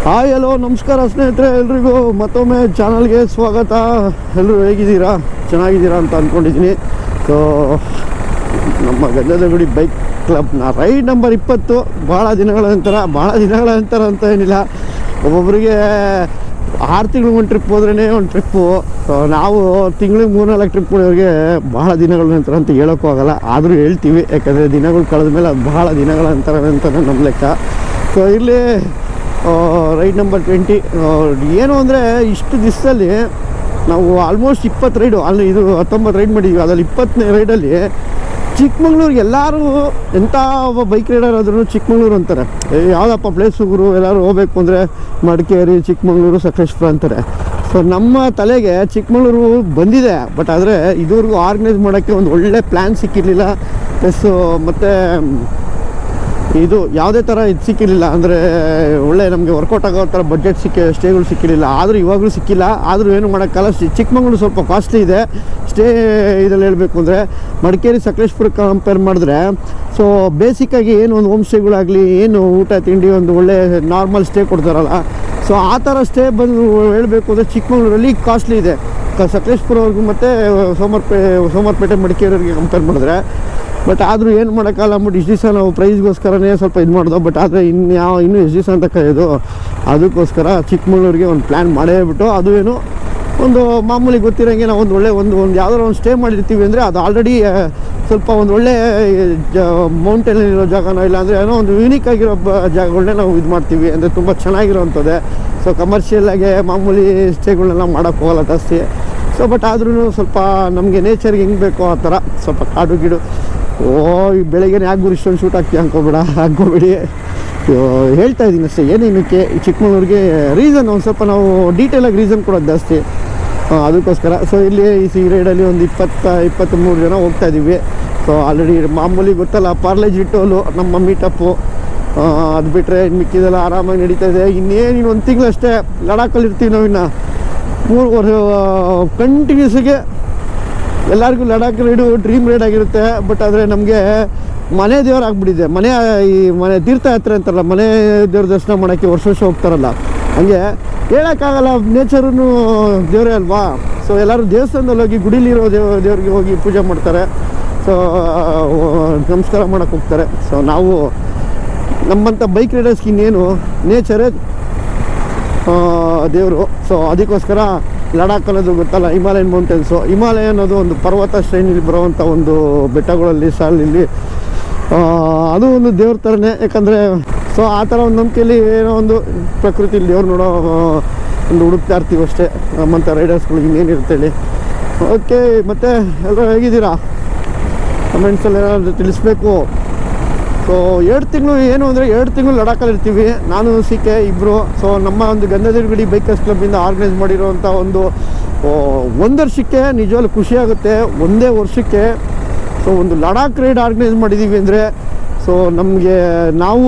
Hi hello ನಮಸ್ಕಾರ ಸ್ನೇಹಿತರೆ, ಎಲ್ರಿಗೂ ಮತ್ತೊಮ್ಮೆ ಚಾನಲ್ಗೆ ಸ್ವಾಗತ. ಎಲ್ಲರೂ ಹೇಗಿದ್ದೀರಾ? ಚೆನ್ನಾಗಿದ್ದೀರಾ ಅಂತ ಅಂದ್ಕೊಂಡಿದ್ದೀನಿ. ಸೊ ನಮ್ಮ ಗಂಧದಗುಡಿ ಬೈಕ್ ಕ್ಲಬ್ನ ರೈಡ್ ನಂಬರ್ 20 ಭಾಳ ದಿನಗಳ ನಂತರ ಅಂತ ಏನಿಲ್ಲ, ಒಬ್ಬೊಬ್ಬರಿಗೆ 6 ತಿಂಗಳು ಒಂದು ಟ್ರಿಪ್ ಹೋದ್ರೇ ಒಂದು ಟ್ರಿಪ್ಪು. ಸೊ ನಾವು ತಿಂಗಳಿಗೆ 3-4 ಟ್ರಿಪ್ ಕೊಡೋರಿಗೆ ಭಾಳ ದಿನಗಳ ನಂತರ ಅಂತ ಹೇಳೋಕ್ಕೂ ಆಗೋಲ್ಲ, ಆದರೂ ಹೇಳ್ತೀವಿ. ಯಾಕಂದರೆ ದಿನಗಳು ಕಳೆದ ಮೇಲೆ ಅದು ಭಾಳ ದಿನಗಳ ನಂತರ ಅಂತಲೇ ನಮ್ಮ ಲೆಕ್ಕ. ಸೊ ಇಲ್ಲಿ ರೈಡ್ ನಂಬರ್ 20 ಏನು ಅಂದರೆ, ಇಷ್ಟು ದಿವಸದಲ್ಲಿ ನಾವು ಆಲ್ಮೋಸ್ಟ್ 20 ರೈಡು, ಅಲ್ಲಿ ಇದು 19 ರೈಡ್ ಮಾಡಿದ್ವಿ. ಅದರಲ್ಲಿ 20ನೇ ರೈಡಲ್ಲಿ ಚಿಕ್ಕಮಂಗ್ಳೂರಿಗೆ ಎಲ್ಲರೂ ಎಂಥ ಒಬ್ಬ ಬೈಕ್ ರೈಡರ್ ಆದ್ರೂ ಚಿಕ್ಕಮಂಗ್ಳೂರು ಅಂತಾರೆ. ಯಾವುದಪ್ಪ ಪ್ಲೇಸುಗಳು ಎಲ್ಲರೂ ಹೋಗ್ಬೇಕು ಅಂದರೆ ಮಡಿಕೇರಿ, ಚಿಕ್ಕಮಂಗ್ಳೂರು, ಸಕಲೇಶ್ಪುರ ಅಂತಾರೆ. ಸೊ ನಮ್ಮ ತಲೆಗೆ ಚಿಕ್ಕಮಂಗ್ಳೂರು ಬಂದಿದೆ, ಬಟ್ ಆದರೆ ಇದುವರೆಗೂ ಆರ್ಗನೈಸ್ ಮಾಡೋಕ್ಕೆ ಒಂದು ಒಳ್ಳೆ ಪ್ಲ್ಯಾನ್ ಸಿಕ್ಕಿರಲಿಲ್ಲ. ಪ್ಲಸ್ಸು ಮತ್ತು ಇದು ಯಾವುದೇ ಥರ ಇದು ಸಿಕ್ಕಿರಲಿಲ್ಲ, ಅಂದರೆ ಒಳ್ಳೆ ನಮಗೆ ವರ್ಕೌಟ್ ಆಗೋ ಥರ ಬಡ್ಜೆಟ್ ಸ್ಟೇಗಳು ಸಿಕ್ಕಿರಲಿಲ್ಲ. ಆದರೂ ಇವಾಗಲೂ ಸಿಕ್ಕಿಲ್ಲ. ಆದರೂ ಏನು ಮಾಡೋಕ್ಕಲ್ಲ, ಚಿಕ್ಕಮಂಗ್ಳೂರು ಸ್ವಲ್ಪ ಕಾಸ್ಟ್ಲಿ ಇದೆ ಸ್ಟೇ. ಇದರಲ್ಲಿ ಹೇಳಬೇಕು ಅಂದರೆ ಮಡಿಕೇರಿ, ಸಕಲೇಶ್ಪುರಕ್ಕೆ ಕಂಪೇರ್ ಮಾಡಿದ್ರೆ, ಸೊ ಬೇಸಿಕ್ಕಾಗಿ ಏನು ಒಂದು ಹೋಮ್ ಸ್ಟೇಗಳಾಗಲಿ, ಏನು ಊಟ ತಿಂಡಿ ಒಂದು ಒಳ್ಳೆ ನಾರ್ಮಲ್ ಸ್ಟೇ ಕೊಡ್ತಾರಲ್ಲ, ಸೊ ಆ ಥರ ಸ್ಟೇ ಬಂದು ಹೇಳಬೇಕು ಅಂದರೆ ಚಿಕ್ಕಮಂಗ್ಳೂರಲ್ಲಿ ಕಾಸ್ಟ್ಲಿ ಇದೆ. ಸಕಲೇಶ್ಪುರವ್ರಿಗೂ ಮತ್ತು ಸೋಮವಾರಪೇಟೆ ಮಡಿಕೇರಿಯವ್ರಿಗೆ ಕಂಪೇರ್ ಮಾಡಿದ್ರೆ. ಬಟ್ ಆದರೂ ಏನು ಮಾಡೋಕ್ಕಲ್ಲ ಅಂದ್ಬಿಟ್ಟು ಇಷ್ಟು ದಿವಸ ನಾವು ಪ್ರೈಸ್ಗೋಸ್ಕರನೇ ಸ್ವಲ್ಪ ಇದು ಮಾಡಿದೋ. ಬಟ್ ಆದರೆ ಇನ್ನೂ ಎಷ್ಟು ದಿವಸ ಅಂತ ಕರೆಯೋದು, ಅದಕ್ಕೋಸ್ಕರ ಚಿಕ್ಕಮಂಗ್ಳೂರಿಗೆ ಒಂದು ಪ್ಲ್ಯಾನ್ ಮಾಡೇ ಬಿಟ್ಟು, ಅದು ಏನು ಒಂದು ಮಾಮೂಲಿ ಗೊತ್ತಿರೋಂಗೆ ನಾವು ಒಂದು ಯಾವ್ದಾರು ಒಂದು ಸ್ಟೇ ಮಾಡಿರ್ತೀವಿ ಅಂದರೆ ಅದು ಆಲ್ರೆಡಿ ಸ್ವಲ್ಪ ಒಂದು ಒಳ್ಳೆ ಮೌಂಟೇನಲ್ಲಿರೋ ಜಾಗನೋ, ಇಲ್ಲಾಂದರೆ ಏನೋ ಒಂದು ಯೂನಿಕ್ ಆಗಿರೋ ಜಾಗಗಳನ್ನೇ ನಾವು ಇದು ಮಾಡ್ತೀವಿ, ಅಂದರೆ ತುಂಬ ಚೆನ್ನಾಗಿರೋವಂಥದ್ದೇ. ಸೊ ಕಮರ್ಷಿಯಲ್ಲಾಗೆ ಮಾಮೂಲಿ ಸ್ಟೇಗಳನ್ನೆಲ್ಲ ಮಾಡೋಕ್ಕೆ ಹೋಗಲ್ಲ ಜಾಸ್ತಿ. ಸೊ ಬಟ್ ಆದ್ರೂ ಸ್ವಲ್ಪ ನಮಗೆ ನೇಚರ್ಗೆ ಹೆಂಗೆ ಬೇಕೋ ಆ ಥರ ಸ್ವಲ್ಪ ಕಾಡು ಗಿಡು. ಈ ಬೆಳಗ್ಗೆನೇ ಯಾಕೆ ಇಷ್ಟೊಂದು ಶೂಟ್ ಆಗ್ತೀವಿ ಹಾಕ್ಕೋಬೇಡಿ. ಹೇಳ್ತಾ ಇದ್ದೀನಿ ಅಷ್ಟೇ. ಏನೇನಕ್ಕೆ ಚಿಕ್ಕಮಂಗ್ಳೂರಿಗೆ ರೀಸನ್ ಒಂದು ಸ್ವಲ್ಪ ನಾವು ಡೀಟೇಲಾಗಿ ರೀಸನ್ ಕೊಡೋದು ಜಾಸ್ತಿ, ಅದಕ್ಕೋಸ್ಕರ. ಸೊ ಇಲ್ಲಿ ಈ ರೈಡಲ್ಲಿ ಒಂದು 20-23 ಜನ ಹೋಗ್ತಾಯಿದ್ದೀವಿ. ಸೊ ಆಲ್ರೆಡಿ ಮಾಮೂಲಿ ಗೊತ್ತಲ್ಲ, ಪಾರ್ಲೇಜ್ ಟೋಲು ನಮ್ಮ ಮೀಟಪ್ಪು, ಅದು ಬಿಟ್ಟರೆ ಮಿಕ್ಕಿದೆಲ್ಲ ಆರಾಮಾಗಿ ನಡೀತಾ ಇದೆ. ಇನ್ನೇನು 1 ತಿಂಗಳಷ್ಟೇ ಲಡಾಖಲ್ಲಿ ಇರ್ತೀವಿ ನಾವು. ಇನ್ನು 3 ವರ್ಷ ಕಂಟಿನ್ಯೂಸಿಗೆ ಎಲ್ಲರಿಗೂ ಲಡಾಖ್ ರೈಡು ಡ್ರೀಮ್ ರೈಡ್ ಆಗಿರುತ್ತೆ. ಬಟ್ ಆದರೆ ನಮಗೆ ಮನೆ ದೇವ್ರು ಆಗ್ಬಿಟ್ಟಿದೆ. ಮನೆ ತೀರ್ಥಯಾತ್ರೆ ಅಂತಾರಲ್ಲ, ಮನೆ ದೇವ್ರ ದರ್ಶನ ಮಾಡೋಕ್ಕೆ ವರ್ಷ ಹೋಗ್ತಾರಲ್ಲ, ಹಂಗೆ ಹೇಳೋಕ್ಕಾಗಲ್ಲ. ನೇಚರೂ ದೇವರೇ ಅಲ್ವಾ. ಸೊ ಎಲ್ಲರೂ ದೇವಸ್ಥಾನದಲ್ಲಿ ಹೋಗಿ ಗುಡಿಲಿರೋ ದೇವ್ರಿಗೆ ಹೋಗಿ ಪೂಜೆ ಮಾಡ್ತಾರೆ. ಸೊ ನಮಸ್ಕಾರ ಮಾಡೋಕ್ಕೆ ಹೋಗ್ತಾರೆ. ಸೊ ನಾವು ನಮ್ಮಂಥ ಬೈಕ್ ರೈಡರ್ಸ್ಗೆ ಇನ್ನೇನು ನೇಚರೇ ದೇವರು. ಸೊ ಅದಕ್ಕೋಸ್ಕರ ಲಡಾಖ್ ಅನ್ನೋದು ಗೊತ್ತಲ್ಲ, ಹಿಮಾಲಯನ್ ಮೌಂಟೇನ್ಸು. ಹಿಮಾಲಯ ಅನ್ನೋದು ಒಂದು ಪರ್ವತ ಶ್ರೇಣಿಲಿ ಬರುವಂಥ ಒಂದು ಬೆಟ್ಟಗಳಲ್ಲಿ ಸಾಲಿನಲ್ಲಿ, ಅದು ಒಂದು ದೇವ್ರ ಥರನೇ. ಯಾಕಂದರೆ ಸೊ ಆ ಥರ ಒಂದು ನಂಬಿಕೆಯಲ್ಲಿ ಏನೋ ಒಂದು ಪ್ರಕೃತಿಲಿ ದೇವ್ರು ನೋಡೋ ಒಂದು ಹುಡುಕ್ತಾ ಇರ್ತೀವಿ ಅಷ್ಟೇ, ನಮ್ಮಂಥ ರೈಡರ್ಸ್ಗಳಿಗೆ ಇನ್ನೇನಿರುತ್ತೆ ಹೇಳಿ. ಓಕೆ, ಮತ್ತು ಎಲ್ಲರೂ ಹೇಗಿದ್ದೀರಾ? ಕಮೆಂಟ್ಸಲ್ಲಿ ಏನಾದರೂ ತಿಳಿಸ್ಬೇಕು. ಸೊ 2 ತಿಂಗಳು ಏನು ಅಂದರೆ 2 ತಿಂಗಳು ಲಡಾಖಲ್ಲಿ ಇರ್ತೀವಿ, ನಾನು CK ಇಬ್ಬರು. ಸೊ ನಮ್ಮ ಒಂದು ಗಂಧದಗುಡಿ ಬೈಕರ್ಸ್ ಕ್ಲಬ್ಬಿಂದ ಆರ್ಗನೈಸ್ ಮಾಡಿರೋವಂಥ ಒಂದು 1 ವರ್ಷಕ್ಕೆ ನಿಜವಾಗ್ಲೂ ಖುಷಿಯಾಗುತ್ತೆ. 1 ವರ್ಷಕ್ಕೆ ಸೊ ಒಂದು ಲಡಾಖ್ ರೈಡ್ ಆರ್ಗನೈಸ್ ಮಾಡಿದ್ದೀವಿ ಅಂದರೆ, ಸೊ ನಮಗೆ ನಾವು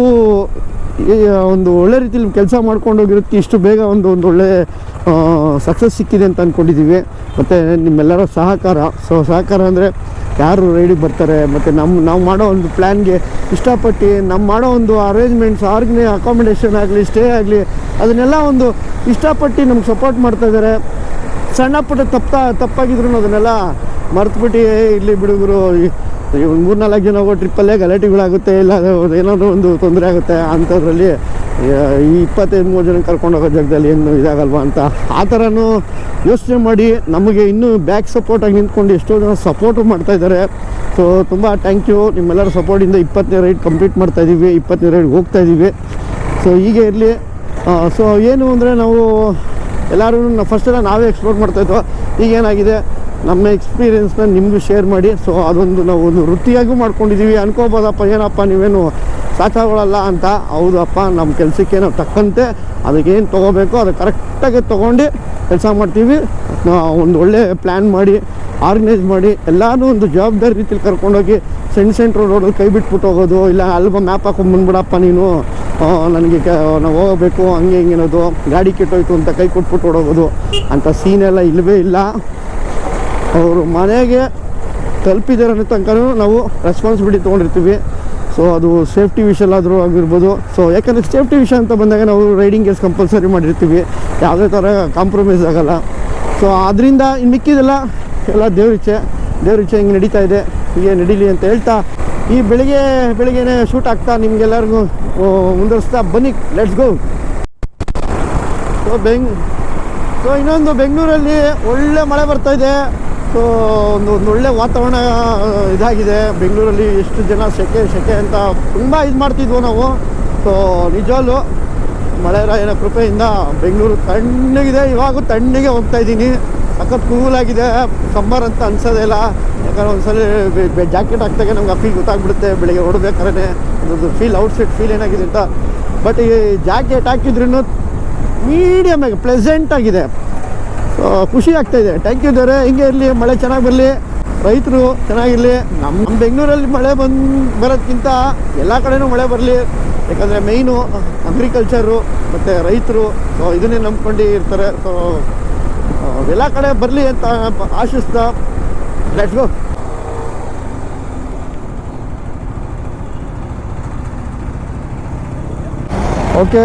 ಒಂದು ಒಳ್ಳೆ ರೀತಿಯಲ್ಲಿ ಕೆಲಸ ಮಾಡ್ಕೊಂಡೋಗಿರೋದಕ್ಕೆ ಇಷ್ಟು ಬೇಗ ಒಂದು ಒಳ್ಳೆ ಸಕ್ಸಸ್ ಸಿಕ್ಕಿದೆ ಅಂತ ಅಂದ್ಕೊಂಡಿದ್ದೀವಿ. ಮತ್ತು ನಿಮ್ಮೆಲ್ಲರ ಸಹಕಾರ. ಸೊ ಸಹಕಾರ ಅಂದರೆ ಯಾರು ರೈಡಿಗೆ ಬರ್ತಾರೆ, ಮತ್ತು ನಾವು ಮಾಡೋ ಒಂದು ಪ್ಲ್ಯಾನ್ಗೆ ಇಷ್ಟಪಟ್ಟು ನಾವು ಮಾಡೋ ಒಂದು ಅರೇಂಜ್ಮೆಂಟ್ಸ್, ಅಕಾಮಿಡೇಷನ್ ಆಗಲಿ, ಸ್ಟೇ ಆಗಲಿ, ಅದನ್ನೆಲ್ಲ ಒಂದು ಇಷ್ಟಪಟ್ಟು ನಮ್ಗೆ ಸಪೋರ್ಟ್ ಮಾಡ್ತಾಯಿದ್ದಾರೆ. ಸಣ್ಣ ಪುಟ್ಟ ತಪ್ಪಾಗಿದ್ರು ಅದನ್ನೆಲ್ಲ ಮರ್ತುಬಿಟ್ಟು ಇಲ್ಲಿ ಬಿಡುಗರು 3-4 ಜನ ಹೋಗೋ ಟ್ರಿಪ್ಪಲ್ಲೇ ಗಲಾಟೆಗಳಾಗುತ್ತೆ, ಇಲ್ಲ ಏನಾದರೂ ಒಂದು ತೊಂದರೆ ಆಗುತ್ತೆ. ಅಂಥದ್ರಲ್ಲಿ ಈ 25-30 ಜನ ಕರ್ಕೊಂಡು ಹೋಗೋ ಜಾಗದಲ್ಲಿ ಏನು ಇದಾಗಲ್ವಾ ಅಂತ ಆ ಥರನೂ ಯೋಚನೆ ಮಾಡಿ ನಮಗೆ ಇನ್ನೂ ಬ್ಯಾಕ್ ಸಪೋರ್ಟಾಗಿ ನಿಂತ್ಕೊಂಡು ಎಷ್ಟೋ ಜನ ಸಪೋರ್ಟು ಮಾಡ್ತಾಯಿದ್ದಾರೆ. ಸೊ ತುಂಬ ಥ್ಯಾಂಕ್ ಯು. ನಿಮ್ಮೆಲ್ಲರ ಸಪೋರ್ಟಿಂದ 20ನೇ ರೈಡ್ ಕಂಪ್ಲೀಟ್ ಮಾಡ್ತಾಯಿದ್ದೀವಿ, 20ನೇ ರೈಡ್ ಹೋಗ್ತಾಯಿದ್ದೀವಿ. ಸೊ ಹೀಗೆ ಇರಲಿ. ಸೊ ಏನು ಅಂದರೆ ನಾವು ಎಲ್ಲರೂ ಫಸ್ಟೆಲ್ಲ ನಾವೇ ಎಕ್ಸ್ಪ್ಲೋರ್ ಮಾಡ್ತಾಯಿದ್ವು. ಈಗೇನಾಗಿದೆ, ನಮ್ಮ ಎಕ್ಸ್ಪೀರಿಯೆನ್ಸ್ನ ನಿಮಗೂ ಶೇರ್ ಮಾಡಿ. ಸೊ ಅದೊಂದು ನಾವು ಒಂದು ವೃತ್ತಿಯಾಗೂ ಮಾಡ್ಕೊಂಡಿದ್ದೀವಿ. ಅನ್ಕೋಬೋದಪ್ಪ, ಏನಪ್ಪ ನೀವೇನು ಸಾಕಾಗೊಳ್ಳಲ್ಲ ಅಂತ. ಹೌದಪ್ಪ, ನಮ್ಮ ಕೆಲಸಕ್ಕೆ ನಾವು ತಕ್ಕಂತೆ ಅದಕ್ಕೇನು ತೊಗೋಬೇಕು ಅದು ಕರೆಕ್ಟಾಗಿ ತೊಗೊಂಡು ಕೆಲಸ ಮಾಡ್ತೀವಿ. ಒಂದು ಒಳ್ಳೆ ಪ್ಲ್ಯಾನ್ ಮಾಡಿ ಆರ್ಗನೈಸ್ ಮಾಡಿ ಎಲ್ಲರೂ ಒಂದು ಜವಾಬ್ದಾರಿ ರೀತಿಯಲ್ಲಿ ಕರ್ಕೊಂಡೋಗಿ ಸೆಂಟ್ರ್ ರೋಡಲ್ಲಿ ಕೈ ಬಿಟ್ಬಿಟ್ಟು ಹೋಗೋದು, ಇಲ್ಲ ಅಲ್ವ ಮ್ಯಾಪ್ ಹಾಕೊಂಡು ಬಂದ್ಬಿಡಪ್ಪ ನೀನು, ನನಗೆ ನಾವು ಹೋಗಬೇಕು ಹಂಗೆ ಹಿಂಗೆ ಅನ್ನೋದು, ಗಾಡಿ ಕೆಟ್ಟೋಯ್ತು ಅಂತ ಕೈ ಕೊಟ್ಬಿಟ್ಟು ಹೊಡೋಗೋದು ಅಂಥ ಸೀನೆಲ್ಲ ಇಲ್ಲವೇ ಇಲ್ಲ. ಅವರು ಮನೆಗೆ ತಲುಪಿದಾರೆ ಅನ್ನೋ ತನಕ ನಾವು ರೆಸ್ಪಾನ್ಸಿಬಿಲಿಟಿ ತೊಗೊಂಡಿರ್ತೀವಿ. ಸೊ ಅದು ಸೇಫ್ಟಿ ವಿಷಯಲ್ಲಾದರೂ ಆಗಿರ್ಬೋದು. ಸೊ ಯಾಕಂದರೆ ಸೇಫ್ಟಿ ವಿಷಯ ಅಂತ ಬಂದಾಗ ನಾವು ರೈಡಿಂಗ್ ಗೇರ್ಸ್ ಕಂಪಲ್ಸರಿ ಮಾಡಿರ್ತೀವಿ, ಯಾವುದೇ ಥರ ಕಾಂಪ್ರಮೈಸ್ ಆಗೋಲ್ಲ. ಸೊ ಅದರಿಂದ ಇನ್ನು ಮಿಕ್ಕಿದೆಲ್ಲ ಎಲ್ಲ ದೇವ್ರಿಚ್ಛೆ ಹಿಂಗೆ ನಡೀತಾ ಇದೆ, ಹೀಗೆ ನಡೀಲಿ ಅಂತ ಹೇಳ್ತಾ ಈ ಬೆಳಿಗ್ಗೆನೇ ಶೂಟ್ ಆಗ್ತಾ ನಿಮಗೆಲ್ಲರಿಗೂ ಮುಂದುವರಿಸ್ತಾ ಬನ್ನಿ, ಲೆಟ್ಸ್ ಗೋ. ಸೊ ಇನ್ನೊಂದು ಬೆಂಗಳೂರಲ್ಲಿ ಒಳ್ಳೆ ಮಳೆ ಬರ್ತಾಯಿದೆ. ಸೊ ಒಂದು ಒಳ್ಳೆ ವಾತಾವರಣ ಇದಾಗಿದೆ ಬೆಂಗಳೂರಲ್ಲಿ. ಎಷ್ಟು ಜನ ಸೆಕೆ ಅಂತ ತುಂಬ ಇದು ಮಾಡ್ತಿದ್ವು ನಾವು. ಸೊ ನಿಜವಲ್ಲೂ ಮಳೆರಾಯನ ಕೃಪೆಯಿಂದ ಬೆಂಗಳೂರು ತಣ್ಣಗಿದೆ. ಇವಾಗೂ ತಣ್ಣಗೆ ಹೋಗ್ತಾಯಿದ್ದೀನಿ, ಸಖತ್ ಕೂಲಾಗಿದೆ. ಸಮ್ಮರ್ ಅಂತ ಅನ್ಸೋದೇ ಇಲ್ಲ, ಯಾಕಂದ್ರೆ ಒಂದ್ಸಲ ಜಾಕೆಟ್ ಹಾಕ್ದಾಗ ನಮ್ಗೆ ಆ ಫೀಲ್ ಗೊತ್ತಾಗ್ಬಿಡುತ್ತೆ ಬೆಳಿಗ್ಗೆ ಹೊಡ್ಬೇಕಾದ್ರೆ ಅದೊಂದು ಫೀಲ್ ಔಟ್ಸೈಡ್ ಫೀಲ್ ಏನಾಗಿದೆ ಅಂತ. ಬಟ್ ಈ ಜಾಕೆಟ್ ಹಾಕಿದ್ರೂ ಮೀಡಿಯಮ್ ಆಗಿ ಪ್ಲೆಸೆಂಟ್ ಆಗಿದೆ. ಸೊ ಖುಷಿ ಆಗ್ತಾಯಿದೆ. ಥ್ಯಾಂಕ್ ಯು ದೇವ್ರೆ, ಹಿಂಗೆ ಇರಲಿ, ಮಳೆ ಚೆನ್ನಾಗಿ ಬರಲಿ, ರೈತರು ಚೆನ್ನಾಗಿರಲಿ. ನಮ್ಮ ಬೆಂಗಳೂರಲ್ಲಿ ಮಳೆ ಬರೋದಕ್ಕಿಂತ ಎಲ್ಲ ಕಡೆನೂ ಮಳೆ ಬರಲಿ. ಯಾಕಂದರೆ ಮೇಯ್ನು ಅಗ್ರಿಕಲ್ಚರು ಮತ್ತು ರೈತರು, ಸೊ ಇದನ್ನೇ ನಂಬ್ಕೊಂಡು ಇರ್ತಾರೆ. ಸೊ ಎಲ್ಲ ಕಡೆ ಬರಲಿ ಅಂತ ಆಶಿಸ್ತಾ let's go. Okay,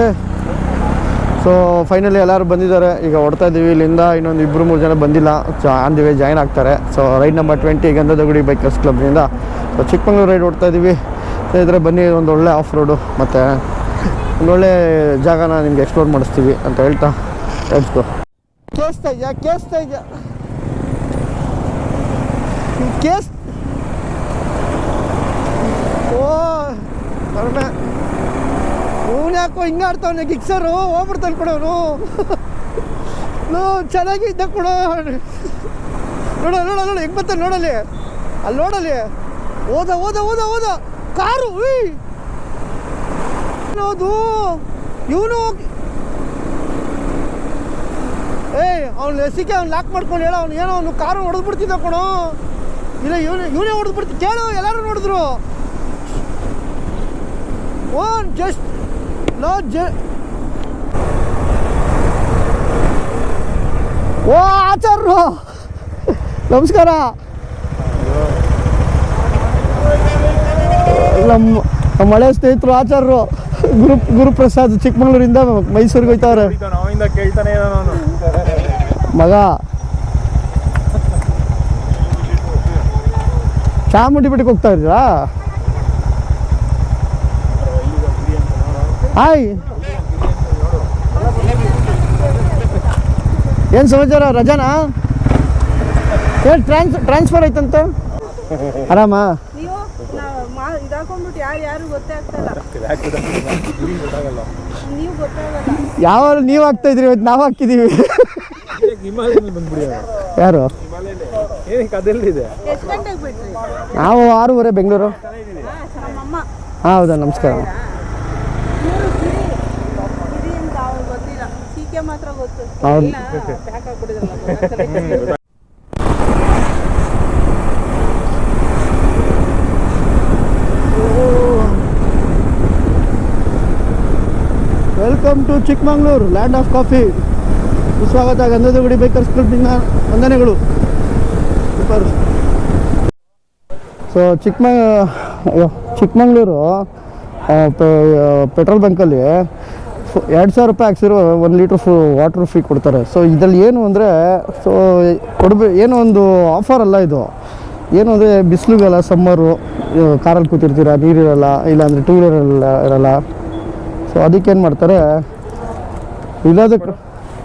so finally ಎಲ್ಲರೂ ಬಂದಿದ್ದಾರೆ. ಈಗ ಹೊಡ್ತಾ ಇದ್ದೀವಿ. ಇಲ್ಲಿಂದ ಇನ್ನೊಂದು 2-3 ಜನ ಬಂದಿಲ್ಲ, ಆನ್ ದಿ ವೇ ಜಾಯ್ನ್ ಆಗ್ತಾರೆ. So ride number 20 Gandhadagudi bikers ಕ್ಲಬ್ನಿಂದ ಸೊ ಚಿಕ್ಕಮಂಗ್ಳೂರು ರೈಡ್ ಹೊಡ್ತಾ ಇದ್ದೀವಿ. ಸೊ ಇದ್ರೆ ಬನ್ನಿ, ಒಂದು ಒಳ್ಳೆ ಆಫ್ ರೋಡು ಮತ್ತು ಒಂದೊಳ್ಳೆ ಜಾಗನ ನಿಮ್ಗೆ ಎಕ್ಸ್ಪ್ಲೋರ್ ಮಾಡಿಸ್ತೀವಿ ಅಂತ ಹೇಳ್ತಾ ಲೆಟ್ಸ್ ಗೋ. ಕೇಳಿಸ್ತಾ ಇದೆಯಾ ಓ ಕಡಿಮೆ. ಇವನು ಯಾಕೋ ಹಿಂಗೆ ಆಡ್ತಾವನೆ ಗಿಕ್ಸರು, ಹೋಗ್ಬಿಡ್ತಾನೆ ಕೊಡೋನು. ಚೆನ್ನಾಗಿ ಇದ್ದ ಕೊಡೋ. ನೋಡ ಹೆಂಗೆ ಬರ್ತಾನೆ ನೋಡಲಿ, ಅಲ್ಲಿ ನೋಡಲಿ. ಓದ ಕಾರು ಹೌದು ಇವನು. ಅವ್ನು ಲೆಸಿಗೆ ಅವ್ನು ಲಾಕ್ ಮಾಡ್ಕೊಂಡು ಹೇಳ, ಅವ್ನು ಏನೋ ಅವನು ಕಾರು ಹೊಡೆದ್ಬಿಡ್ತಿದ್ದ ಕೊಡೋ. ಇಲ್ಲ ಇವನೇ ಹೊಡೆದ್ಬಿಡ್ತಿ. ಕೇಳು, ಎಲ್ಲರೂ ನೋಡಿದ್ರು. ಜಸ್ಟ್ ಓ ಆಚಾರ್ರು ನಮಸ್ಕಾರ. ನಮ್ಮ ಮಳೆ ಸ್ನೇಹಿತರು ಆಚಾರ್ರು ಗುರುಪ್ರಸಾದ್ ಚಿಕ್ಕಮಂಗ್ಳೂರಿಂದ ಮೈಸೂರಿಗೆ ಹೋಯ್ತವ್ರೆ. ಮಗ ಚಾಮುಂಡಿ ಬೆಟ್ಟಕ್ಕೆ ಹೋಗ್ತಾ ಇದ್ದೀರಾ? ಹಾಯ್, ಏನು ಸಮಾಚಾರ? ರಜಾನಾ? ಏನು ಟ್ರಾನ್ಸ್ಫರ್ ಆಯ್ತಂತ? ಆರಾಮ? ಯಾವ ನೀವು ಹಾಕ್ತಾ ಇದ್ರಿ, ಇವತ್ತು ನಾವು ಹಾಕಿದೀವಿ. ಯಾರು? ನಾವು 6:30 ಬೆಂಗಳೂರು. ಹೌದಾ, ನಮಸ್ಕಾರ. ಹೌದು, welcome to Chikkamagaluru, land of coffee. ಸ್ವಾಗತ. ಗಂಧದಗುಡಿ ಬೈಕರ್ಸ್ ಕ್ಲಬ್ನಿಂದ ವಂದನೆಗಳು. ಸೂಪರ್. ಸೊ ಚಿಕ್ಕಮಂಗ್ಳೂರು ಪೆಟ್ರೋಲ್ ಬಂಕಲ್ಲಿ 2,000 ರೂಪಾಯಿ ಹಾಕ್ಸಿರೋ 1 ಲೀಟ್ರ್ ವಾಟ್ರ್ ಫ್ರೀ ಕೊಡ್ತಾರೆ. ಸೊ ಇದರಲ್ಲಿ ಏನು ಅಂದರೆ, ಸೊ ಏನೋ ಒಂದು ಆಫರ್ ಅಲ್ಲ ಇದು. ಏನು ಅಂದರೆ ಬಿಸಿಲುಗೆಲ್ಲ, ಸಮ್ಮರು, ಕಾರಲ್ಲಿ ಕೂತಿರ್ತೀರ, ನೀರಿರಲ್ಲ, ಇಲ್ಲಾಂದರೆ ಟೂ ವೀಲರ್ ಇರಲ್ಲ. ಸೊ ಅದಕ್ಕೇನು ಮಾಡ್ತಾರೆ, ಇಲ್ಲದಕ್ಕೆ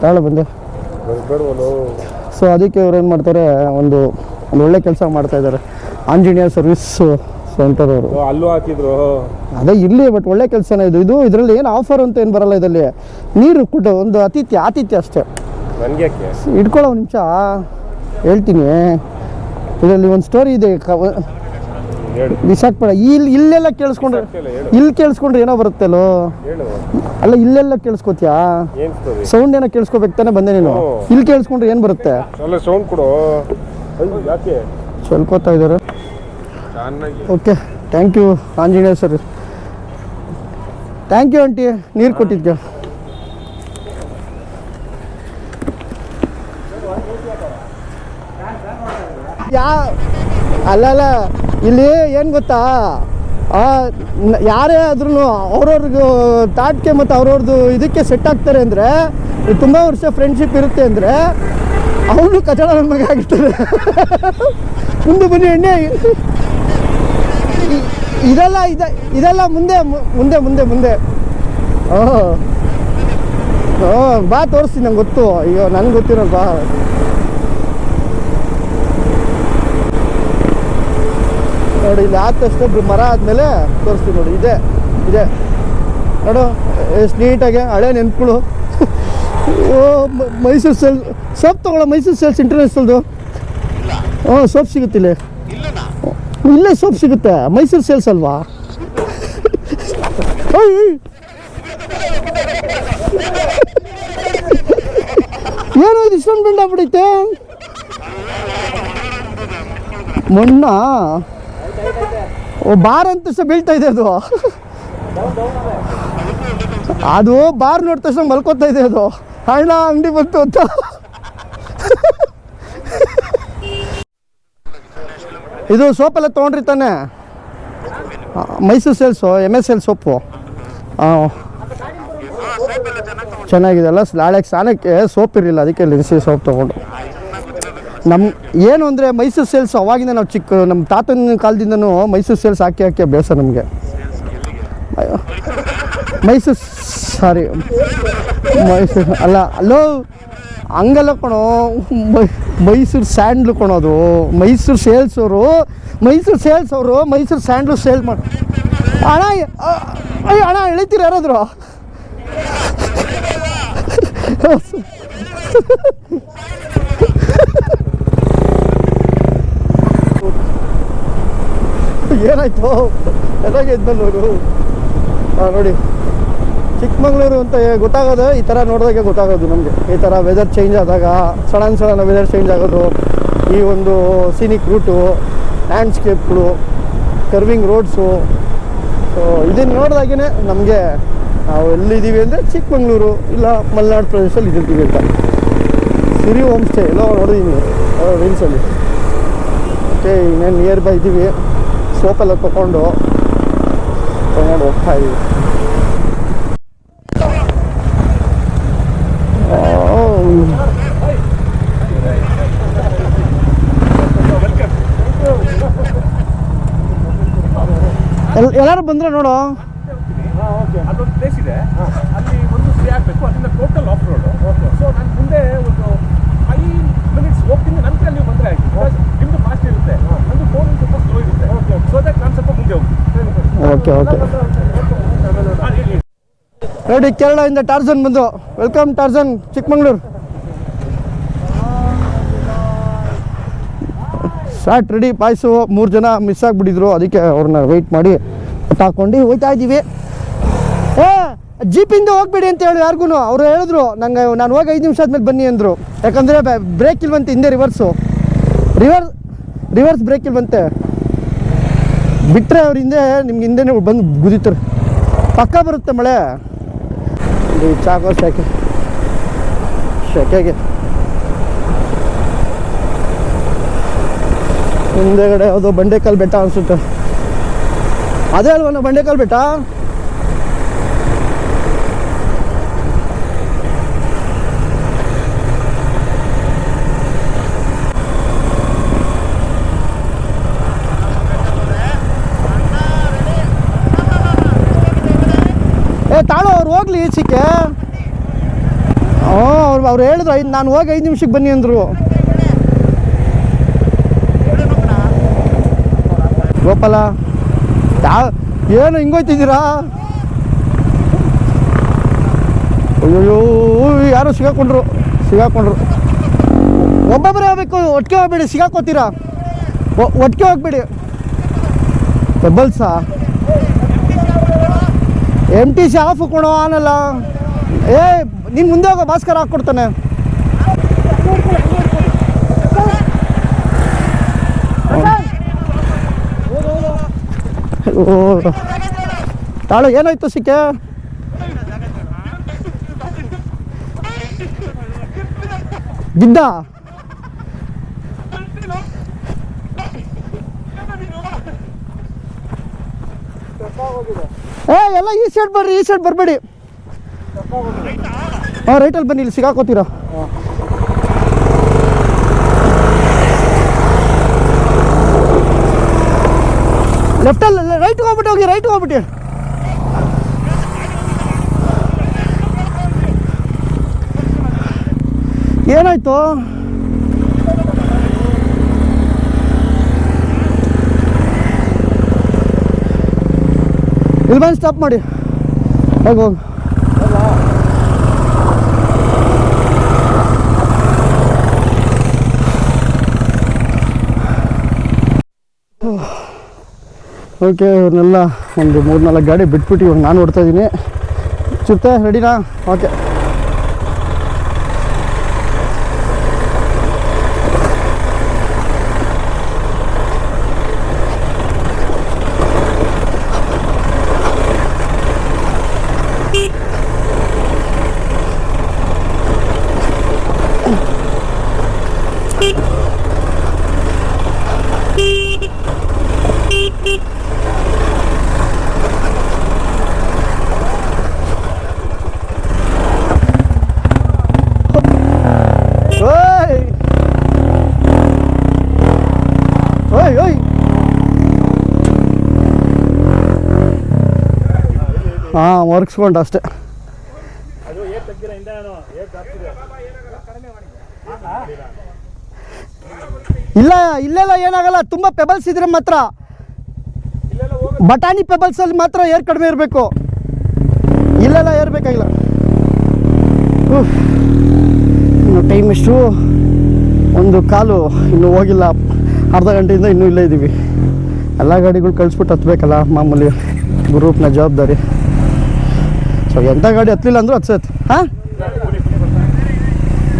ತಾಳೆ ಬಂದೆ. ಸೊ ಅದಕ್ಕೆ ಇವ್ರು ಏನು ಮಾಡ್ತಾರೆ, ಒಂದು ಒಳ್ಳೆ ಕೆಲಸ ಮಾಡ್ತಾಯಿದ್ದಾರೆ. ಆಂಜನೇಯ ಸರ್ವಿಸ್ ಸೆಂಟರ್ ಅವರು ಅಲ್ಲೂ ಹಾಕಿದ್ರು. ಅದೇ ಇರಲಿ, ಬಟ್ ಒಳ್ಳೆ ಕೆಲಸನೇ ಇದು. ಇದರಲ್ಲಿ ಏನು ಆಫರ್ ಅಂತ ಏನು ಬರಲ್ಲ. ಇದರಲ್ಲಿ ನೀರು ಕೊಟ್ಟು ಒಂದು ಆತಿಥ್ಯ ಅಷ್ಟೇ. ನನಗೆ ಇಟ್ಕೊಳ್ಳೋ ಒಂದು ನಿಮಿಷ ಹೇಳ್ತೀನಿ. ಇದರಲ್ಲಿ ಒಂದು ಸ್ಟೋರಿ ಇದೆ. ವಿಶಾಖಪಟ್ಟಣ ಇಲ್ಲೆಲ್ಲ ಕೇಳಿಸ್ಕೊಂಡ್ರೆ ಏನೋ ಬರುತ್ತಲ್ಲೋ. ಅಲ್ಲ, ಇಲ್ಲೆಲ್ಲ ಕೇಳಿಸ್ಕೋತಿಯಾ? ಸೌಂಡ್ ಏನೋ ಕೇಳಿಸ್ಕೋಬೇಕು ತಾನೆ ಬಂದೆ ನೀನು. ಇಲ್ಲಿ ಕೇಳಿಸ್ಕೊಂಡ್ರೆ ಏನು ಬರುತ್ತೆ? ಸೌಂಡ್ ಕೊಡು. ಯಾಕೆ ಸ್ವಲ್ಪೋತಾ ಇದ್ದಾರೆ? Okay, thank you Anjaneya sir. Thank you aunty, ನೀರು ಕೊಟ್ಟಿದ್ದೆ. ಅಲ್ಲ ಇಲ್ಲಿ ಏನು ಗೊತ್ತಾ, ಯಾರೇ ಆದ್ರೂ ಅವ್ರವ್ರಿಗೂ ತಾಟ್ಗೆ ಮತ್ತು ಅವ್ರವ್ರದ್ದು ಇದಕ್ಕೆ ಸೆಟ್ ಆಗ್ತಾರೆ ಅಂದರೆ ತುಂಬ ವರ್ಷ ಫ್ರೆಂಡ್ಶಿಪ್ ಇರುತ್ತೆ ಅಂದರೆ ಅವನು ಕಚಡ ನಮಗೆ ಆಗಿರ್ತಾರೆ. ಮುಂದೆ ಬನ್ನಿ ಎಣ್ಣೆ ಇದೆಲ್ಲ ಮುಂದೆ ಮುಂದೆ ಮುಂದೆ ಮುಂದೆ ಬಾ ತೋರಿಸ್ತೀನಿ, ನಂಗೆ ಗೊತ್ತು. ಅಯ್ಯೋ ನನಗೆ ಗೊತ್ತಿರೋ ಬಾ. ನೋಡಿ ಇಲ್ಲಿ ಆದ ತಕ್ಷಣ ಮರ ಆದಮೇಲೆ ತೋರಿಸ್ತೀನಿ ನೋಡಿ. ಇದೆ ನೋಡು ಎಷ್ಟು ನೀಟಾಗಿ ಹಳೆ ನೆನ್ಪುಗಳು. ಓ ಮೈಸೂರು ಸೇಲ್ ಸೋಪ್ ತೊಗೊಳ್ಳೋ, ಮೈಸೂರು ಸೇಲ್ಸ್ ಇಂಟರ್ನ್ಯಾಷನಲ್ದು. ಸೋಪ್ ಸಿಗುತ್ತಿಲ್ಲ, ಇಲ್ಲೇ ಸೋಪ್ ಸಿಗುತ್ತೆ. ಮೈಸೂರು ಸೇಲ್ಸ್ ಅಲ್ವಾ? ಏನೋ ಇದು ಇಷ್ಟೊಂದು ಬೆಂಡ್ ಆಗ್ಬಿಡೈತೆ. ಮೊನ್ನ ಬಾರ್ ಅಂತ ತಕ್ಷಣ ಬೀಳ್ತಾ ಇದೆ ಅದು ಬಾರ್ ನೋಡಿದ ತಕ್ಷಣ ಮಲ್ಕೋತಾ ಇದೆ ಅದು. ಅಣ್ಣ ಅಂಗಡಿ ಬಂತು ಅಂತ. ಇದು ಸೋಪೆಲ್ಲ ತೊಗೊಂಡ್ರಿ ತಾನೆ? Mysuru sales, MS sale soap. ಚೆನ್ನಾಗಿದೆ ಅಲ್ಲ. ನಾಳೆಗೆ ಸ್ನಾನಕ್ಕೆ ಸೋಪ್ ಇರಲಿಲ್ಲ, ಅದಕ್ಕೆ ಲಿನ್ಸಿ ಸೋಪ್ ತೊಗೊಂಡು. ಏನು ಅಂದರೆ ಮೈಸೂರು ಸೇಲ್ಸ್ ಅವಾಗಿಂದ ನಾವು ನಮ್ಮ ತಾತನ ಕಾಲದಿಂದನೂ ಮೈಸೂರು ಸೇಲ್ಸ್ ಹಾಕಿ ಅಭ್ಯಾಸ ನಮಗೆ. ಮೈಸೂರು ಅಲ್ಲ, ಅಲ್ಲೋ ಹಂಗಲ್ಲ ಕಣೋ, ಮೈಸೂರು ಸ್ಯಾಂಡ್ಲು ಕೊಣೋದು. ಮೈಸೂರು ಸೇಲ್ಸ್ ಅವರು ಮೈಸೂರು ಸ್ಯಾಂಡ್ಲು ಸೇಲ್ ಮಾಡಿ. ಅಣ್ಣ ಎಳಿತೀರ ಯಾರಾದ್ರು? ಏನಾಯ್ತು ಎಲ್ಲಾಗೆ ಇದ್ಮೇಲೆ ನೋಡಿ, ಚಿಕ್ಕಮಗಳೂರು ಅಂತ ಗೊತ್ತಾಗೋದು ಈ ಥರ ನೋಡಿದಾಗೆ ಗೊತ್ತಾಗೋದು ನಮಗೆ. ಈ ಥರ ವೆದರ್ ಚೇಂಜ್ ಆದಾಗ ಸಡನ್ ವೆದರ್ ಚೇಂಜ್ ಆಗೋದು, ಈ ಒಂದು ಸೀನಿಕ್ ರೂಟು, ಲ್ಯಾಂಡ್ಸ್ಕೇಪ್ಗಳು, ಕರ್ವಿಂಗ್ ರೋಡ್ಸು. ಸೊ ಇದನ್ನು ನೋಡಿದಾಗೇ ನಮಗೆ ನಾವು ಎಲ್ಲಿದ್ದೀವಿ ಅಂದರೆ ಚಿಕ್ಕಮಗಳೂರು ಇಲ್ಲ ಮಲೆನಾಡು ಪ್ರದೇಶದಲ್ಲಿ ಇದ್ದೀವಿ ಅಂತ. ಸಿರಿ ಹೋಮ್ ಸ್ಟೇ ಎಲ್ಲ ನೋಡಿದ್ದೀನಿ ರೀಲ್ಸಲ್ಲಿ. ಓಕೆ, ಇನ್ನೇನು ನಿಯರ್ ಬೈ ಇದ್ದೀವಿ. ಸೋಪೆಲ್ಲ ತೊಗೊಂಡು ಹೋಗ್ತಾ ಇದ್ದೀವಿ. ಎಲ್ಲರೂ ಬಂದರೆ ನೋಡು. ಅದೊಂದು ಪ್ಲೇಸ್ ಇದೆ, ಅಲ್ಲಿ ಒಂದು ಸ್ಟೇ ಆಗಬೇಕು. ಅದರಿಂದ ಟೋಟಲ್ ಆಫ್ ರೋಡ್. ಸೊ ನಾನು ಮುಂದೆ ಒಂದು 5 minutes ಹೋಗ್ತೀನಿ. ನಂತರ ನೀವು ಬಂದರೆ ಆಯ್ತು. ನಿಮ್ಮದು ಫಾಸ್ಟ್ ಇರುತ್ತೆ, ನಂದು ಫೋನ್ ಸ್ವಲ್ಪ ಸ್ಲೋ ಇರುತ್ತೆ. ಸೊ ದಟ್ ನಾನು ಸ್ವಲ್ಪ ಮುಂದೆ ಹೋಗ್ತೀನಿ. ಓಕೆ ನೋಡಿ, ಕೇರಳದಿಂದ ಟಾರ್ಜನ್ ಬಂದು. Welcome Tarzan Chikmagalur. Start ready. ಪಾಯಸ 3 ಜನ ಮಿಸ್ ಆಗಿಬಿಟ್ಟಿದ್ರು, ಅದಕ್ಕೆ ಅವ್ರನ್ನ ವೆಯ್ಟ್ ಮಾಡಿ ಹಾಕೊಂಡು ಹೋಗ್ತಾ ಇದ್ದೀವಿ. ಜೀಪಿಂದ ಹೋಗ್ಬೇಡಿ ಅಂತ ಹೇಳಿ ಯಾರಿಗೂ. ಅವರು ಹೇಳಿದ್ರು ನಂಗೆ, ನಾನು ಹೋಗಿ 5 ನಿಮಿಷ ಆದ್ಮೇಲೆ ಬನ್ನಿ ಅಂದರು. ಯಾಕಂದರೆ ಬ್ರೇಕ್ ಇಲ್ವಂತೆ ಹಿಂದೆ, ರಿವರ್ಸ್ ಬ್ರೇಕ್ ಇಲ್ವಂತೆ. ಬಿಟ್ಟರೆ ಅವ್ರ ಹಿಂದೆ ನಿಮ್ಗೆ ಹಿಂದೆ ಬಂದು ಗುದಿತಾರೆ. ಪಕ್ಕ ಬರುತ್ತೆ ಮಳೆ. ಚಾಕೋ ಶೆಕೆಗೆ ಹಿಂದೆಗಡೆ ಯಾವುದೋ ಬಂಡೆಕಲ್ ಬೆಟ್ಟ ಅನಿಸುತ್ತೆ. ಅದೇ ಅಲ್ವನ ಬಂಡೆಕಲ್ ಬೆಟ್ಟ? ತಾಳು ಅವ್ರು ಹೋಗ್ಲಿ ಈಚೆಗೆ. ಅವ್ರು ಹೇಳಿದ್ರು ನಾನು ಹೋಗಿ 5 ನಿಮಿಷಕ್ಕೆ ಬನ್ನಿ ಅಂದರು. ಗೋಪಾಲ ಏನು ಹಿಂಗೋಯ್ತಿದ್ದೀರಾ? ಅಯ್ಯೋ ಯಾರು ಸಿಗಾಕೊಂಡ್ರು. ಒಬ್ಬೊಬ್ಬರೇ ಹೋಗ್ಬೇಕು, ಒಟ್ಟಿಗೆ ಹೋಗ್ಬೇಡಿ, ಸಿಗಾಕೋತೀರಾ. ಒಟ್ಟಿಗೆ ಹೋಗ್ಬೇಡಿ. ಡಬಲ್ಸಾ? MTC ಆಫ್ ಕೊಡೋ ಆನಲ್ಲ. ನೀನು ಮುಂದೆ ಹೋಗೋ, ಭಾಸ್ಕರ್ ಹಾಕ್ಕೊಡ್ತಾನೆ. ತಾಳು ಏನಾಯ್ತು ಸಿಕ್ಕೆ? ಬಿದ್ದ? ಎಲ್ಲ ಈ ಸೈಡ್ ಬರ್ರಿ, ಈ ಸೈಡ್ ಬರಬೇಡಿ. ಹಾಂ ರೈಟಲ್ಲಿ ಬನ್ನಿ, ಇಲ್ಲಿ ಸಿಗಾಕೋತೀರಾ. ಲೆಫ್ಟಲ್ಲಿ ರೈಟ್ಗೆ ಹೋಗ್ಬಿಟ್ಟು ಹೋಗಿ, ರೈಟ್ಗೆ ಹೋಗ್ಬಿಟ್ಟು. ಏನಾಯ್ತು? ಇಲ್ಲಿ ಬಂದು ಸ್ಟಾಪ್ ಮಾಡಿ. ಹೋಗಿ ಓಕೆ. ಇವ್ರನ್ನೆಲ್ಲ ಒಂದು 3-4 ಗಾಡಿ ಬಿಟ್ಬಿಟ್ಟು ಇವಾಗ ನಾನು ಓಡ್ತಾ ಇದ್ದೀನಿ. ಚಿತ್ತೆ ರೆಡಿನಾ? ಓಕೆ. ಹಾಂ ವರ್ಕ್ಸ್ಕೊಂಡು ಅಷ್ಟೇ. ಇಲ್ಲೆಲ್ಲ ಏನಾಗಲ್ಲ. ತುಂಬ ಪೆಬಲ್ಸ್ ಇದ್ರೆ ಮಾತ್ರ, ಬಟಾಣಿ ಪೆಬಲ್ಸಲ್ಲಿ ಮಾತ್ರ ಏರ್ ಕಡಿಮೆ ಇರಬೇಕು. ಇಲ್ಲೆಲ್ಲ ಏರ್ ಬೇಕಾಗಿಲ್ಲ. ಇನ್ನು ಟೈಮ್ ಎಷ್ಟು? 1:15 ಇನ್ನೂ ಹೋಗಿಲ್ಲ. ಅರ್ಧ ಗಂಟೆಯಿಂದ ಇನ್ನೂ ಇಲ್ಲೇ ಇದ್ದೀವಿ. ಎಲ್ಲ ಗಾಡಿಗಳು ಕಳಿಸ್ಬಿಟ್ಟು ಹತ್ಬೇಕಲ್ಲ, ಮಾಮೂಲಿ ಗ್ರೂಪ್ನ ಜವಾಬ್ದಾರಿ. ಸೊ ಎಂಥ ಗಾಡಿ ಹತ್ತಲಿಲ್ಲ ಅಂದರೂ ಹತ್ಸತ್ತೆ. ಹಾಂ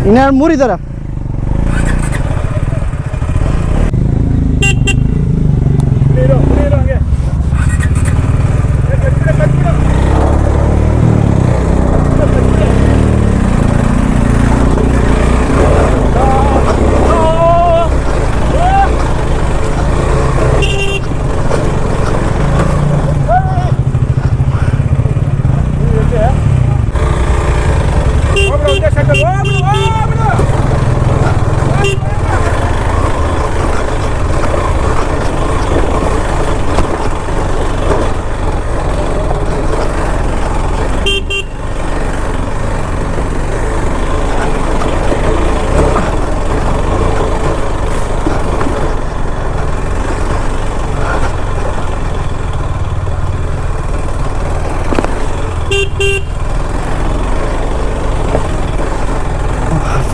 ಇನ್ನೆರಡು 3 ಇದ್ದಾರೆ.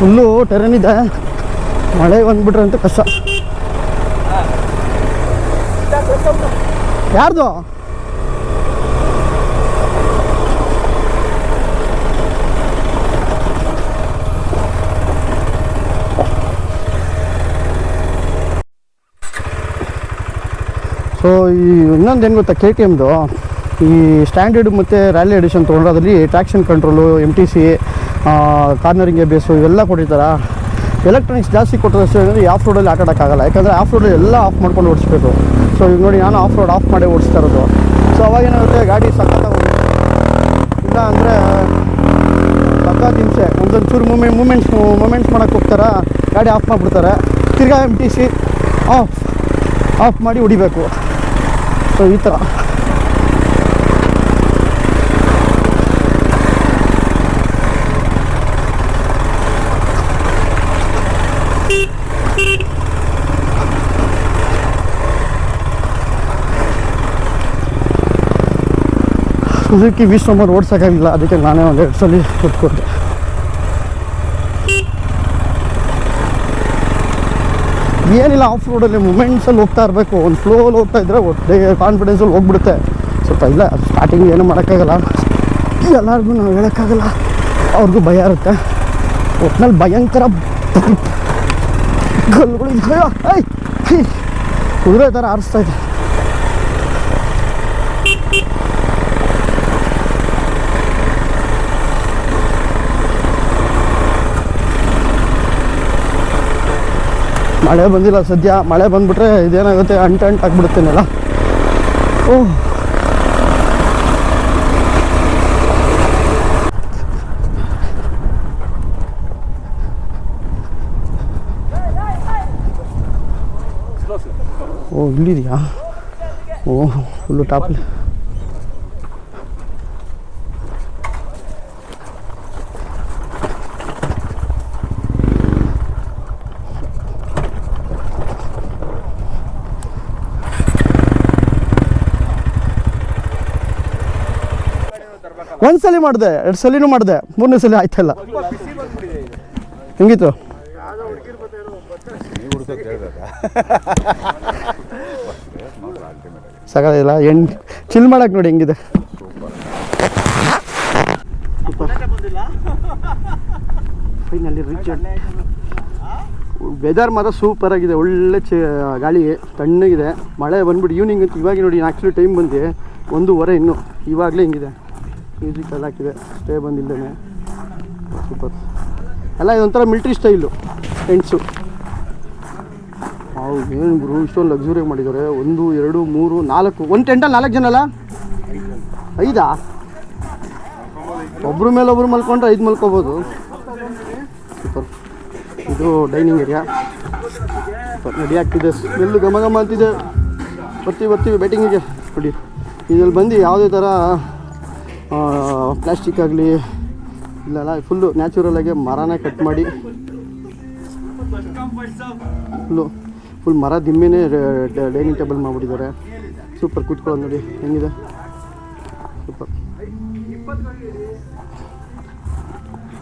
ಫುಲ್ಲು ಟೆರನ್ ಇದೆ. ಮಳೆ ಬಂದ್ಬಿಟ್ರೆ ಅಂತ ಕಷ್ಟ. ಯಾರ್ದು? ಸೊ ಈ ಇನ್ನೊಂದು ಏನು ಗೊತ್ತಾ, KTMದು ಈ ಸ್ಟ್ಯಾಂಡರ್ಡ್ ಮತ್ತು ರ್ಯಾಲಿ ಎಡಿಷನ್ ತೊಗೊಂಡ್ರೆ ಅದರಲ್ಲಿ traction control, MTC, cornering ABS ಇವೆಲ್ಲ ಕೊಟ್ಟಿರ್ತಾರೆ. ಎಲೆಕ್ಟ್ರಾನಿಕ್ಸ್ ಜಾಸ್ತಿ ಕೊಟ್ಟರೆ ಆಫ್ ರೋಡಲ್ಲಿ ಆಟ ಆಡೋಕ್ಕಾಗಲ್ಲ. ಯಾಕಂದರೆ ಆಫ್ ರೋಡಲ್ಲಿ ಎಲ್ಲ ಆಫ್ ಮಾಡ್ಕೊಂಡು ಓಡಿಸ್ಬೇಕು. ಸೊ ಈಗ ನೋಡಿ, ನಾನು ಆಫ್ ರೋಡ್ ಆಫ್ ಮಾಡಿ ಓಡಿಸ್ತಾ ಇರೋದು. ಸೊ ಅವಾಗೇನಾಗುತ್ತೆ, ಗಾಡಿ ಸಖತ್ತಾಗಿ ಇಲ್ಲ ಅಂದರೆ ಸಖತ್ ಹಿಂಸೆ. ಒಂದೊಂಚೂರು ಮೂಮೆಂಟ್ಸ್ ಮಾಡೋಕ್ಕೆ ಹೋಗ್ತಾರೆ, ಗಾಡಿ ಆಫ್ ಮಾಡಿಬಿಡ್ತಾರೆ. ತಿರ್ಗಾ MTC ಆಫ್ ಮಾಡಿ ಹೊಡಿಬೇಕು. ಸೊ ಈ ಥರ ಸುಜುಕಿ ವಿಶ್ವಮರ್ ಓಡಿಸೋಕ್ಕಾಗಿಲ್ಲ. ಅದಕ್ಕೆ ನಾನೇ ಒಂದು 2 ಸಲ ಕೊಟ್ಕೊಟ್ಟೆ. ಏನಿಲ್ಲ, ಆಫ್ ರೋಡಲ್ಲಿ ಮೂಮೆಂಟ್ಸಲ್ಲಿ ಹೋಗ್ತಾ ಇರಬೇಕು. ಒಂದು ಫ್ಲೋಲ್ಲಿ ಹೋಗ್ತಾ ಇದ್ದರೆ ಒಟ್ಟೆ ಕಾನ್ಫಿಡೆನ್ಸಲ್ಲಿ ಹೋಗ್ಬಿಡುತ್ತೆ. ಸ್ವಲ್ಪ ಇಲ್ಲ, ಸ್ಟಾರ್ಟಿಂಗ್ ಏನೂ ಮಾಡೋಕ್ಕಾಗಲ್ಲ. ಎಲ್ಲರಿಗೂ ನಾವು ಹೇಳೋಕ್ಕಾಗಲ್ಲ, ಅವ್ರಿಗೂ ಭಯ ಇರುತ್ತೆ. ಒಟ್ಟಿನಲ್ಲಿ ಭಯಂಕರ ಕಲ್ಲುಗಳು ಕುದುರೆ ಥರ ಆರಿಸ್ತಾ ಇದೆ. ಮಳೆ ಬಂದಿಲ್ಲ ಸದ್ಯ. ಮಳೆ ಬಂದುಬಿಟ್ರೆ ಇದೇನಾಗುತ್ತೆ, ಅಂಟು ಆಗ್ಬಿಡುತ್ತೇನೆಲ್ಲ. ಓಹ್ ಓ ಇಲ್ಲಿದೆಯಾ? ಓ ಫುಲ್ಲು ಟಾಪಲ್ಲಿ. ಒಂದ್ಸಲಿ ಮಾಡಿದೆ, 2 ಸಲಿನೂ ಮಾಡಿದೆ, 3ನೇ ಸಲ ಆಯ್ತಲ್ಲ. ಹೆಂಗಿತ್ತು? ಸಾಕಾಗಿಲ್ಲ. ಚಿಲ್ ಮಾಡಕ್ಕೆ ನೋಡಿ ಹೆಂಗಿದೆ. Finally reach. ವೆದರ್ ಮಾತ್ರ ಸೂಪರ್ ಆಗಿದೆ, ಒಳ್ಳೆ ಗಾಳಿ, ತಣ್ಣಗಿದೆ. ಮಳೆ ಬಂದ್ಬಿಟ್ಟು ಈವ್ನಿಂಗ್ ಅಂತ ಇವಾಗ ನೋಡಿ ಆ್ಯಕ್ಚುಲಿ ಟೈಮ್ ಬಂದು 1:15 ಇನ್ನೂ. ಇವಾಗಲೇ ಹಿಂಗಿದೆ. ಮ್ಯೂಸಿಕ್ ಎಲ್ಲ ಹಾಕಿದೆ, ಸ್ಟೇ ಬಂದಿಲ್ಲೇ. ಸೂಪರ್ ಎಲ್ಲ ಇದೊಂಥರ ಮಿಲ್ಟ್ರಿ ಸ್ಟೈಲು ಟೆಂಟ್ಸು. ಅವು ಏನು ಗುರು ಇಷ್ಟೊಂದು ಲಕ್ಸುರಿಯಾಗಿ ಮಾಡಿದ್ದಾರೆ. 1 2 3 4 ಒಂದು ಟೆಂಟಲ್ಲಿ 4 ಜನ ಅಲ್ಲ? 5? ಒಬ್ಬರ ಮೇಲೆ ಒಬ್ರು ಮಲ್ಕೊಂಡ್ರೆ 5 ಮಲ್ಕೋಬೋದು. ಸೂಪರ್. ಇದು ಡೈನಿಂಗ್ ಏರಿಯಾ. ಸೂಪರ್ ರೆಡಿ ಆಗ್ತಿದೆ, ಸ್ಮೆಲ್ಲು ಘಮ ಘಮ ಅಂತಿದೆ. ಬರ್ತೀವಿ ಬ್ಯಾಟಿಂಗಿಗೆ ನೋಡಿ. ಇದ್ರಲ್ಲಿ ಬಂದು ಯಾವುದೇ ಥರ ಪ್ಲಾಸ್ಟಿಕ್ ಆಗಲಿ ಇಲ್ಲೆಲ್ಲ ಫುಲ್ಲು ನ್ಯಾಚುರಲಾಗಿ ಮರನೇ ಕಟ್ ಮಾಡಿ ಫುಲ್ ಮರ ದಿಮ್ಮೆನೇ ಡೈನಿಂಗ್ ಟೇಬಲ್ ಮಾಡಿಬಿಟ್ಟಿದ್ದಾರೆ. ಸೂಪರ್. ಕೂತ್ಕೊಳ್ಳೋದು ನೋಡಿ ಹೆಂಗಿದೆ, ಸೂಪರ್.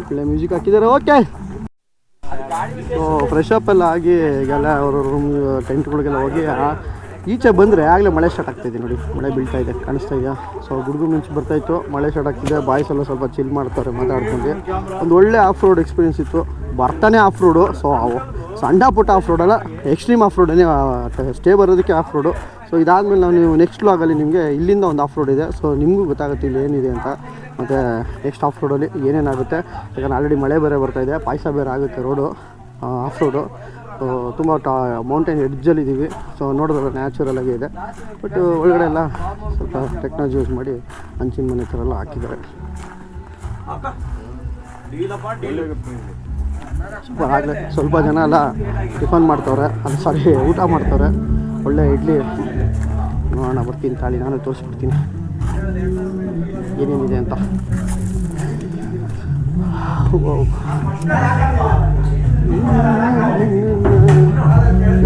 ಒಳ್ಳೆ ಮ್ಯೂಸಿಕ್ ಹಾಕಿದ್ದಾರೆ. ಓಕೆ, ಸೊ ಫ್ರೆಶ್ ಅಪ್ ಎಲ್ಲ ಆಗಿ ಈಗೆಲ್ಲ ಅವರ ರೂಮ್ ಟೆಂಟ್ಗಳಿಗೆಲ್ಲ ಹೋಗಿ ಈಚೆ ಬಂದರೆ ಆಗಲೇ ಮಳೆ ಸ್ಟಾರ್ಟ್ ಆಗ್ತಾಯಿದೆ ನೋಡಿ. ಮಳೆ ಬೀಳ್ತಾ ಇದೆ, ಕಾಣಿಸ್ತಾ ಇದೆಯಾ? ಸೊ ಗುಡುಗು ಮಿಂಚು ಬರ್ತಾಯಿತ್ತು, ಮಳೆ ಸ್ಟಾರ್ಟ್ ಆಗ್ತಿದೆ. ಬಾಯ್ಸ್ ಎಲ್ಲ ಸ್ವಲ್ಪ ಚಿಲ್ ಮಾಡ್ತಾರೆ ಮಾತಾಡ್ಕೊಂಡು. ಒಂದು ಒಳ್ಳೆ ಆಫ್ ರೋಡ್ ಎಕ್ಸ್ಪೀರಿಯೆನ್ಸ್ ಇತ್ತು. ಬರ್ತಾನೆ ಆಫ್ ರೋಡು. ಸೊ ಸಣ್ಣ ಪುಟ್ಟ ಆಫ್ ರೋಡಲ್ಲ, ಎಕ್ಸ್ಟ್ರೀಮ್ ಆಫ್ ರೋಡೇ. ಸ್ಟೇ ಬರೋದಕ್ಕೆ ಆಫ್ ರೋಡು. ಸೊ ಇದಾದಮೇಲೆ ನೀವು ನೆಕ್ಸ್ಟ್ ವ್ಲಾಗಲ್ಲಿ ನಿಮಗೆ ಇಲ್ಲಿಂದ ಒಂದು ಆಫ್ ರೋಡ್ ಇದೆ. ಸೊ ನಿಮಗೂ ಗೊತ್ತಾಗುತ್ತೆ ಇಲ್ಲಿ ಏನಿದೆ ಅಂತ, ಮತ್ತು ನೆಕ್ಸ್ಟ್ ಆಫ್ ರೋಡಲ್ಲಿ ಏನೇನಾಗುತ್ತೆ. ಯಾಕಂದರೆ ಆಲ್ರೆಡಿ ಮಳೆ ಬೇರೆ ಬರ್ತಾಯಿದೆ, ಪಾಯಸ ಬೇರೆ ಆಗುತ್ತೆ ರೋಡು, ಆಫ್ ರೋಡು. ಸೊ ತುಂಬ ಮೌಂಟೇನ್ ಎಡ್ಜಲ್ಲಿದ್ದೀವಿ. ಸೊ ನೋಡಿದ್ರೆ ನ್ಯಾಚುರಲಾಗಿ ಇದೆ. ಬಟ್ ಒಳಗಡೆ ಎಲ್ಲ ಸ್ವಲ್ಪ ಟೆಕ್ನಾಲಜಿ ಯೂಸ್ ಮಾಡಿ ಹಂಚಿನ ಮನೆ ಥರ ಎಲ್ಲ ಹಾಕಿದ್ದಾರೆ. ಆಗಲೇ ಸ್ವಲ್ಪ ಜನ ಎಲ್ಲ ಟಿಫನ್ ಮಾಡ್ತವ್ರೆ, ಅದು ಸಾರಿ ಊಟ ಮಾಡ್ತವ್ರೆ. ಒಳ್ಳೆ ಇಡ್ಲಿ. ನೋಡೋಣ, ಬರ್ತೀನಿ ತಾಳಿ, ನಾನು ತೋರಿಸ್ಬಿಡ್ತೀನಿ ಏನೇನಿದೆ ಅಂತ.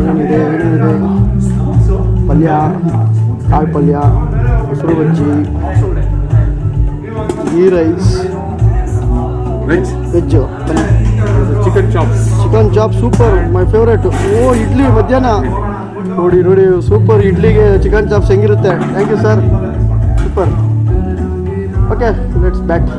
ಏನಿದೆ ಪಲ್ಯ, ಕಾಳು ಪಲ್ಯ, ಮೊಸರು ಬಜ್ಜಿ, ghee rice, veg, chicken chop super, my favourite. Oh idli ಮಧ್ಯಾಹ್ನ ನೋಡಿ ಸೂಪರ್. ಇಡ್ಲಿಗೆ ಚಿಕನ್ ಚಾಪ್ಸ್ ಹೆಂಗಿರುತ್ತೆ? Thank you sir, super. Okay, let's back.